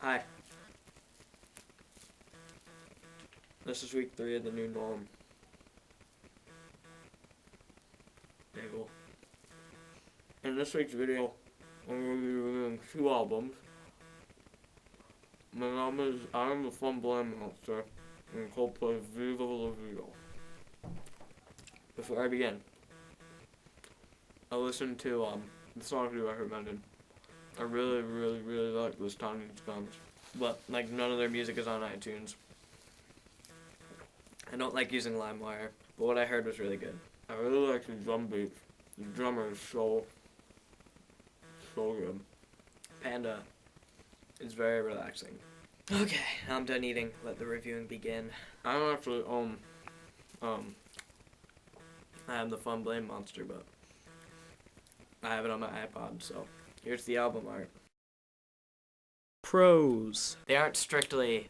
Hi. This is week 3 of the new norm. Bagel. In this week's video, I'm going to be reviewing 2 albums. Menomena's I'm the Fun Blind Monster and Coldplay's Viva La Vida. Before I begin, I listened to the songs you recommended. I really like this Tiny Guns. But, none of their music is on iTunes. I don't like using LimeWire, but what I heard was really good. I really like the drum beats. The drummer is so good. Panda is very relaxing. Okay, now I'm done eating. Let the reviewing begin. I don't actually own, I am the Fun Blame Monster, but I have it on my iPod, so here's the album art. Pros. They aren't strictly,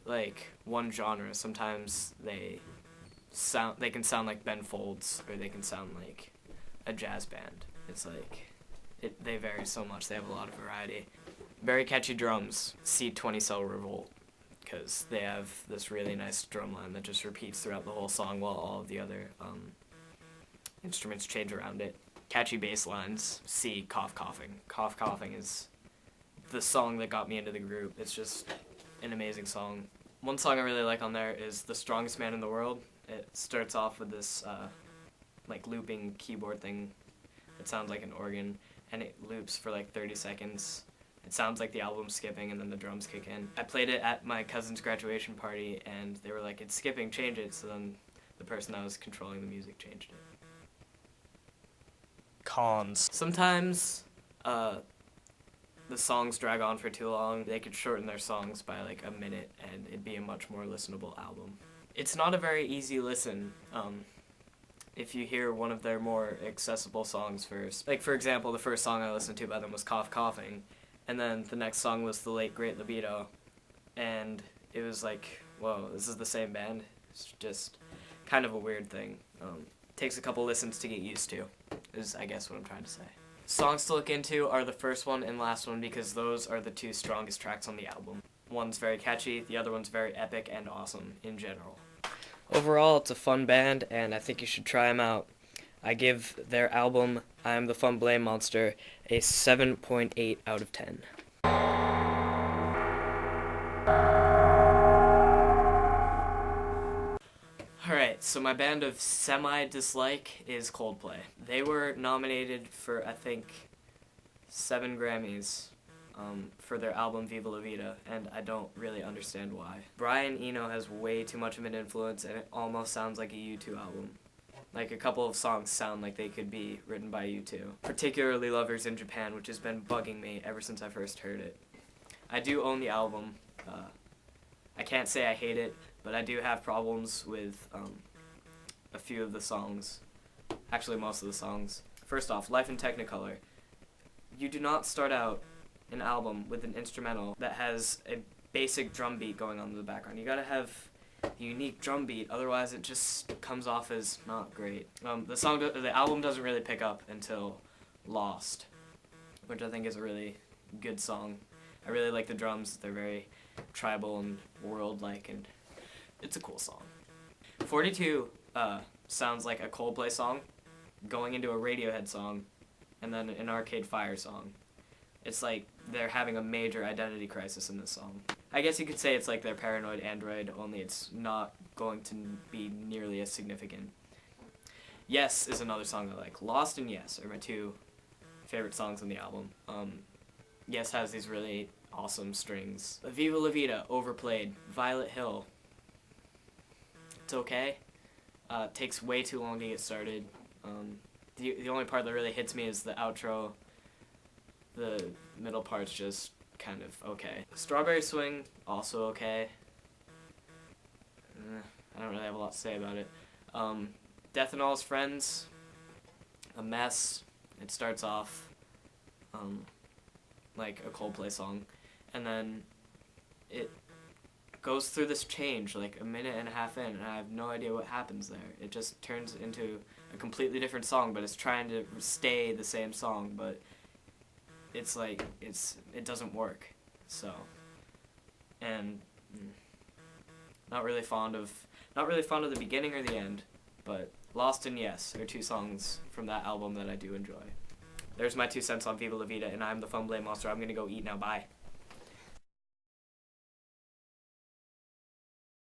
one genre. Sometimes they can sound like Ben Folds, or they can sound like a jazz band. It's they vary so much. They have a lot of variety. Very catchy drums. See 20 Cell Revolt, because they have this really nice drum line that just repeats throughout the whole song while all of the other instruments change around it. Catchy bass lines. See Cough Coughing. Cough Coughing is the song that got me into the group. It's just an amazing song. One song I really like on there is The Strongest Man in the World. It starts off with this looping keyboard thing that sounds like an organ, and it loops for 30 seconds. It sounds like the album's skipping, and then the drums kick in. I played it at my cousin's graduation party, and they were like, "It's skipping, change it." So then the person that was controlling the music changed it. Cons. Sometimes the songs drag on for too long. They could shorten their songs by a minute, and it'd be a much more listenable album. It's not a very easy listen if you hear one of their more accessible songs first. For example, the first song I listened to by them was Cough Coughing, and then the next song was The Late Great Libido, and it was whoa, this is the same band? It's just kind of a weird thing. Takes a couple listens to get used to, is I guess what I'm trying to say. Songs to look into are the first one and last one, because those are the 2 strongest tracks on the album. One's very catchy, the other one's very epic and awesome in general. Overall, it's a fun band, and I think you should try them out. I give their album, I Am the Fun Blame Monster, a 7.8 out of 10. Alright, so my band of semi-dislike is Coldplay. They were nominated for, I think, 7 Grammys for their album Viva La Vida, and I don't really understand why. Brian Eno has way too much of an influence, and it almost sounds like a U2 album. A couple of songs sound like they could be written by U2. Particularly Lovers in Japan, which has been bugging me ever since I first heard it. I do own the album. I can't say I hate it, but I do have problems with a few of the songs. Actually, most of the songs. First off, Life in Technicolor. You do not start out an album with an instrumental that has a basic drum beat going on in the background. You gotta have a unique drum beat, otherwise it just comes off as not great. The album doesn't really pick up until Lost, which I think is a really good song. I really like the drums. They're very tribal and world-like, and it's a cool song. 42 sounds like a Coldplay song going into a Radiohead song and then an Arcade Fire song. It's like they're having a major identity crisis in this song. I guess you could say it's like their Paranoid Android, only it's not going to be nearly as significant. Yes is another song I like. Lost and Yes are my 2 favorite songs on the album. Yes has these really awesome strings. Viva La Vida, overplayed. Violet Hill, it's okay. Takes way too long to get started. The only part that really hits me is the outro. The middle part's just kind of okay. Strawberry Swing, also okay. I don't really have a lot to say about it. Death and All His Friends, a mess. It starts off like a Coldplay song, and then it goes through this change a minute and a half in, and I have no idea what happens there. It just turns into a completely different song, but it's trying to stay the same song, but it doesn't work. So and not really fond of the beginning or the end, but Lost and Yes are two songs from that album that I do enjoy. There's my 2 cents on Viva La Vida, and I'm the Fun Blame Monster. I'm gonna go eat now. Bye.